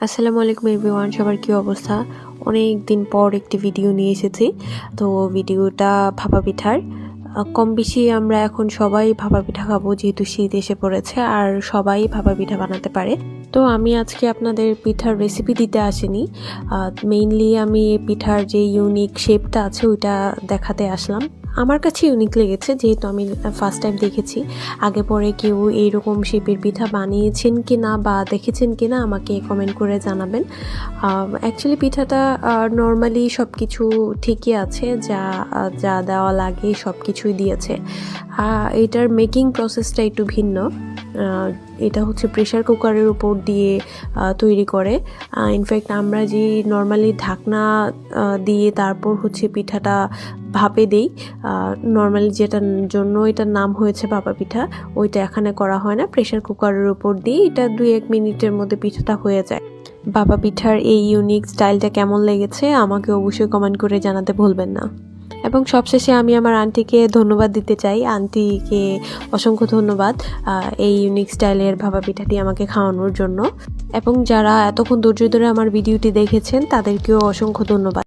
আসসালামু আলাইকুম এভরিওয়ান, সবার কী অবস্থা? অনেক দিন পর একটি ভিডিও নিয়ে এসেছি। তো ভিডিওটা ভাপা পিঠার। কম বেশি আমরা এখন সবাই ভাপা পিঠা খাবো, যেহেতু শীত এসে পড়েছে আর সবাই ভাপা পিঠা বানাতে পারে। তো আমি আজকে আপনাদের পিঠার রেসিপি দিতে আসিনি, মেইনলি আমি পিঠার যে ইউনিক শেপটা আছে ওইটা দেখাতে আসলাম। আমার কাছে ইউনিক লেগেছে, যেহেতু আমি ফার্স্ট টাইম দেখেছি। আগে পরে কেউ এইরকম শেপের পিঠা বানিয়েছেন কি না বা দেখেছেন কি না আমাকে কমেন্ট করে জানাবেন। অ্যাকচুয়ালি পিঠাটা নর্মালি সব কিছু ঠিকই আছে, যা যা দেওয়া লাগে সব কিছুই দিয়েছে। এটার মেকিং প্রসেসটা একটু ভিন্ন। এটা হচ্ছে প্রেশার কুকারের উপর দিয়ে তৈরি করে। ইনফ্যাক্ট আমরা যে নর্মালি ঢাকনা দিয়ে তারপর হচ্ছে পিঠাটা ভাপে দেই, নর্মালি যেটার জন্য এটার নাম হয়েছে ভাপা পিঠা, ওইটা এখানে করা হয় না। প্রেশার কুকারের উপর দিয়ে এটা 2-1 মিনিটের মধ্যে পিঠাটা হয়ে যায়। ভাপা পিঠার এই ইউনিক স্টাইলটা কেমন লেগেছে আমাকে অবশ্যই কমেন্ট করে জানাতে ভুলবেন না। এবং সবশেষে আমি আমার আন্টিকে ধন্যবাদ দিতে চাই। আন্টিকে অসংখ্য ধন্যবাদ এই ইউনিক স্টাইলের ভাপা পিঠাটি আমাকে খাওয়ানোর জন্য। এবং যারা এতক্ষণ ধৈর্য ধরে আমার ভিডিওটি দেখেছেন তাদেরকেও অসংখ্য ধন্যবাদ।